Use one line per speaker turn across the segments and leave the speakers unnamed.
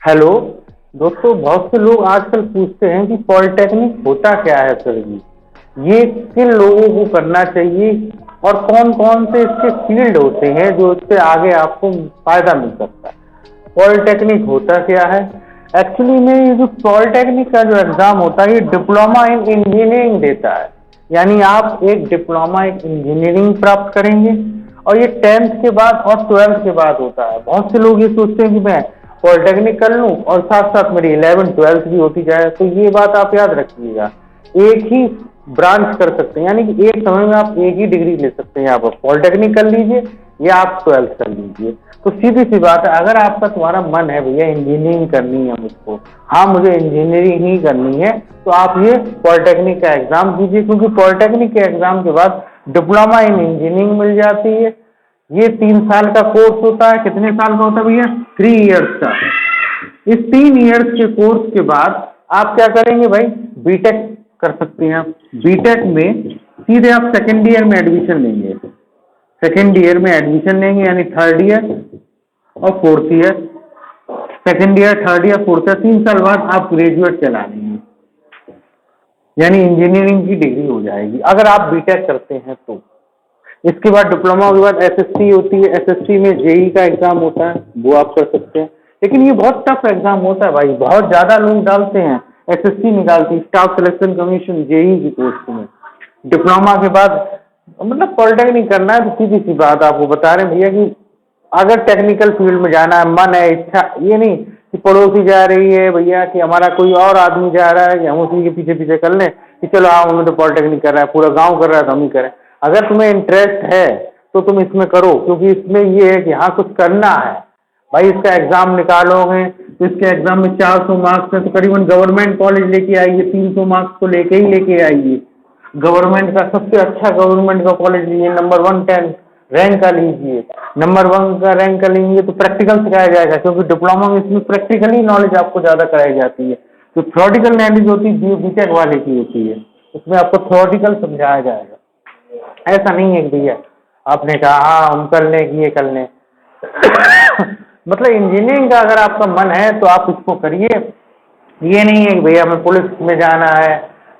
Hello दोस्तों, बहुत से लोग आजकल पूछते हैं कि पॉलिटेक्निक होता क्या है सर जी। ये किन लोगों को करना चाहिए और कौन कौन से इसके फील्ड होते हैं जो इससे आगे आपको फायदा मिल सकता है। पॉलिटेक्निक होता क्या है? एक्चुअली में ये जो पॉलिटेक्निक का जो एग्जाम होता है ये डिप्लोमा इन इंजीनियरिंग देता है। यानी आप एक डिप्लोमा इन इंजीनियरिंग प्राप्त करेंगे और ये 10th के बाद और 12th के बाद होता है। बहुत से लोग ये सोचते हैं कि मैं पॉलिटेक्निक कर लूं और साथ साथ मेरी 11th 12th भी होती जाए। तो ये बात आप याद रखिएगा, एक ही ब्रांच कर सकते हैं, यानी कि एक समय में आप एक ही डिग्री ले सकते हैं। यहाँ पर पॉलिटेक्निक कर लीजिए या आप 12th कर लीजिए। तो सीधी सी बात है, अगर आपका तुम्हारा मन है भैया इंजीनियरिंग करनी है मुझको, हाँ मुझे इंजीनियरिंग ही करनी है, तो आप ये पॉलिटेक्निक का एग्जाम दीजिए। क्योंकि पॉलिटेक्निक के एग्जाम के बाद डिप्लोमा इन इंजीनियरिंग मिल जाती है। ये 3 साल का कोर्स होता है। कितने साल का होता है भैया? 3 इयर्स का। इस 3 इयर्स के कोर्स के बाद आप क्या करेंगे भाई? बीटेक कर सकते हैं। आप बीटेक में सीधे आप सेकेंड ईयर में एडमिशन लेंगे। सेकेंड ईयर में एडमिशन लेंगे यानी थर्ड ईयर और fourth year. Second year, third year, fourth year, 3 साल बाद आप ग्रेजुएट चला लेंगे, यानी इंजीनियरिंग की डिग्री हो जाएगी अगर आप बीटेक करते हैं तो। इसके बाद डिप्लोमा के बाद एसएससी होती है। एसएससी में जेई का एग्जाम होता है, वो आप कर सकते हैं। लेकिन ये बहुत टफ एग्जाम होता है भाई, बहुत ज्यादा लोग डालते हैं। एसएससी निकालती है स्टाफ सिलेक्शन कमीशन जेई की पोस्ट में। डिप्लोमा के बाद मतलब पॉलिटेक्निक करना है तो सीधी सी बात आपको बता रहे हैं भैया कि अगर टेक्निकल फील्ड में जाना है, मन है, इच्छा, ये नहीं कि पड़ोसी जा रही है भैया कि हमारा कोई और आदमी जा रहा है कि हम उसी के पीछे पीछे कर लें कि चलो हाँ हमें तो पॉलिटेक्निक कर रहा है, पूरा गांव कर रहा है तो हम ही करें। अगर तुम्हें इंटरेस्ट है तो तुम इसमें करो, क्योंकि इसमें ये है कि हाँ कुछ करना है भाई। इसका एग्जाम निकालोगे तो इसके एग्जाम में 400 मार्क्स है, तो करीबन गवर्नमेंट कॉलेज लेके आइए, 300 मार्क्स तो लेके ही लेके आइए। गवर्नमेंट का सबसे अच्छा गवर्नमेंट का कॉलेज लीजिए, नंबर 110 रैंक का लीजिए। नंबर 1 का रैंक का लेंगे तो प्रैक्टिकल सिखाया जाएगा, क्योंकि डिप्लोमा में इसमें प्रैक्टिकली नॉलेज आपको ज़्यादा कराई जाती है। तो थ्योरेटिकल नॉलेज होती है बीटेक वाले की होती है, उसमें आपको थ्योरेटिकल समझाया जाएगा। ऐसा नहीं है कि भैया आपने कहा हाँ हम कर लें कि ये कर लें। मतलब इंजीनियरिंग का अगर आपका मन है तो आप इसको करिए। ये नहीं है कि भैया हमें पुलिस में जाना है,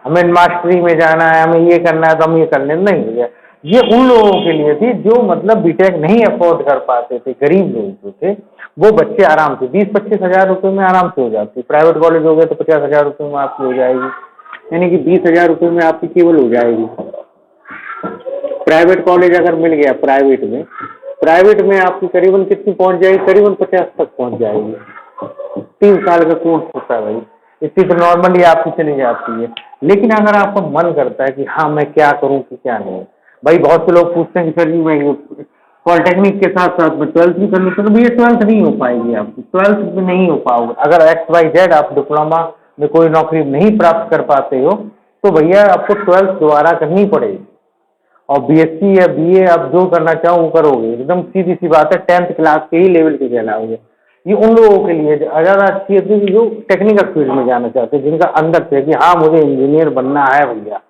हमें मास्टरी में जाना है, हमें ये करना है तो हम ये कर लें। नहीं भैया, ये उन लोगों के लिए थी जो मतलब बीटेक नहीं अफोर्ड कर पाते थे। गरीब लोग जो थे वो बच्चे आराम से 20-25 हज़ार रुपये में आराम से हो जाती। प्राइवेट कॉलेज हो गए तो 50 हज़ार रुपये में आपकी हो जाएगी, यानी कि 20 हज़ार रुपये में आपकी केवल हो जाएगी। प्राइवेट कॉलेज अगर मिल गया प्राइवेट में आपकी करीबन कितनी पहुंच जाएगी? करीबन 50 तक पहुंच जाएगी। 3 साल का कोर्स होता है भाई, इतनी तो नॉर्मली आपकी चली जाती है। लेकिन अगर आपका मन करता है कि हाँ मैं क्या करूं कि क्या नहीं, भाई बहुत से लोग पूछते हैं कि सर जी मैं पॉलिटेक्निक के साथ साथ में 12th भी कर लूँ, तो भैया 12th नहीं हो पाएगी आपकी, 12th में नहीं हो पाओगे। अगर XYZ आप डिप्लोमा में कोई नौकरी नहीं प्राप्त कर पाते हो तो भैया आपको 12th दोबारा करनी पड़ेगी और बीएससी या बीए आप जो करना चाहो वो करोगे। एकदम सीधी सी बात है, 10th क्लास के ही लेवल के कहलाओगे। ये उन लोगों के लिए ज़्यादा अच्छी है जो टेक्निकल फील्ड में जाना चाहते हैं, जिनका अंदर से कि हाँ मुझे इंजीनियर बनना है भैया,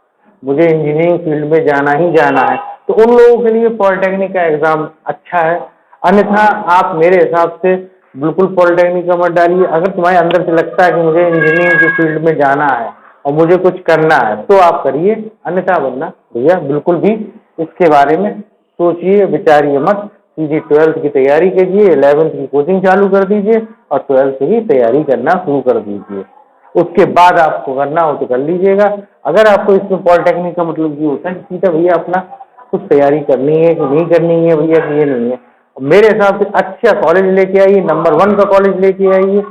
मुझे इंजीनियरिंग फील्ड में जाना ही जाना है। तो उन लोगों के लिए पॉलिटेक्निक का एग्ज़ाम अच्छा है। अन्यथा आप मेरे हिसाब से बिल्कुल पॉलिटेक्निक का मत डालिए। अगर तुम्हारे अंदर से लगता है कि मुझे इंजीनियरिंग की फील्ड में जाना है और मुझे कुछ करना है तो आप करिए, अन्यथा वरना भैया बिल्कुल भी इसके बारे में सोचिए विचारिए मत। सीधी 12th की तैयारी कीजिए, 11th की कोचिंग चालू कर दीजिए और 12th की तैयारी करना शुरू कर दीजिए। उसके बाद आपको करना हो तो कर लीजिएगा। अगर आपको इसमें पॉलिटेक्निक का मतलब ये होता है कि सीधा भैया अपना कुछ तैयारी करनी है कि नहीं करनी है भैया कि ये नहीं है, मेरे हिसाब से अच्छा कॉलेज लेके आइए, नंबर 1 का कॉलेज लेके आइए,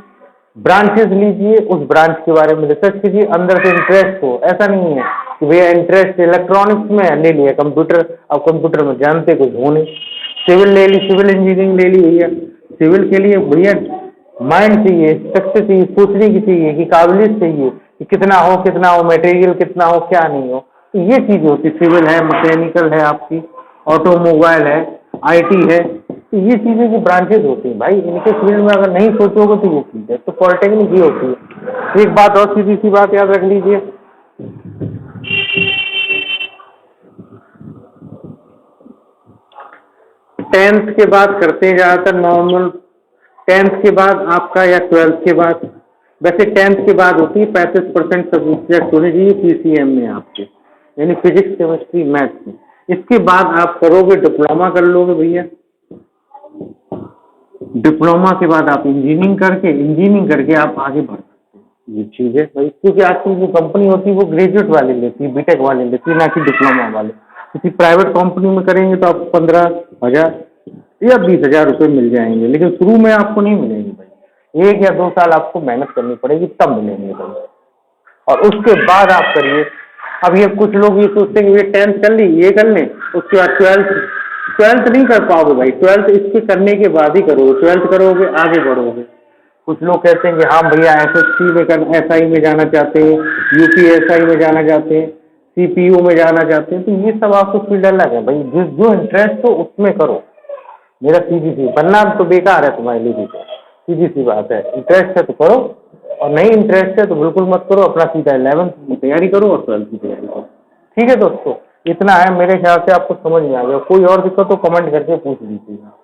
ब्रांचेस लीजिए, उस ब्रांच के बारे में रिसर्च कीजिए, अंदर से इंटरेस्ट हो। ऐसा नहीं है कि भैया इंटरेस्ट इलेक्ट्रॉनिक्स में ले लिया, कंप्यूटर, अब कंप्यूटर में जानते कुछ हो नहीं। सिविल ले ली, सिविल इंजीनियरिंग ले ली भैया। सिविल के लिए भैया माइंड चाहिए, स्ट्रक्चर चाहिए, सोचने की चाहिए कि काबिलियत चाहिए कि कितना हो मटेरियल कितना हो क्या नहीं हो। तो ये चीज़ होती है। सिविल है, मैकेनिकल है, आपकी ऑटोमोबाइल है, आईटी है, तो ये चीज़ें जो ब्रांचेज होती हैं भाई, इनके फील्ड में अगर नहीं सोचोगे तो ये चीज़ है। तो पॉलिटेक्निक ये होती है। एक बात और सीधी सी बात याद रख लीजिए, 10th के बाद करते हैं ज़्यादातर नॉर्मल 10th के बाद आपका या 12th के बाद, वैसे 10th के बाद होती है 35% सब्जेक्ट होने चाहिए PCM में आपके, यानी फिजिक्स केमिस्ट्री मैथ्स में। इसके बाद आप करोगे डिप्लोमा कर लोगे भैया। डिप्लोमा के बाद आप इंजीनियरिंग करके आप आगे बढ़ सकते हैं। ये चीज़ है भाई, क्योंकि आजकल जो कंपनी होती है वो ग्रेजुएट वाले लेती है, बीटेक वाले लेती है, ना कि डिप्लोमा वाले। किसी प्राइवेट कंपनी में करेंगे तो आपको 15,000 या 20,000 रुपये मिल जाएंगे, लेकिन शुरू में आपको नहीं मिलेंगे भाई। 1 या 2 साल आपको मेहनत करनी पड़ेगी तब मिलेंगे भाई, और उसके बाद आप करिए। अब ये कुछ लोग ये सोचते हैं कि ये 10th कर ली, ये कर लें, उसके बाद 12th नहीं कर पाओगे भाई। 12th इसके करने के बाद ही करोगे, 12th करोगे आगे बढ़ोगे। कुछ लोग कहते हैं कि हाँ भैया SSC में SI में जाना चाहते हैं, UPSI में जाना चाहते हैं, CPU में जाना चाहते हैं, तो ये सब आपको फील्ड अलग है भाई। जो इंटरेस्ट हो उसमें करो। मेरा सीधी सी, वरना तो बेकार है तुम्हारे लिए भी, सीधी सी बात है। इंटरेस्ट है तो करो, और नहीं इंटरेस्ट है तो बिल्कुल मत करो। अपना सीधा 11th की तैयारी करो और 12th की तैयारी करो। ठीक है दोस्तों, इतना है। मेरे ख्याल से आपको समझ में आ गया। कोई और दिक्कत तो कमेंट करके पूछ लीजिएगा।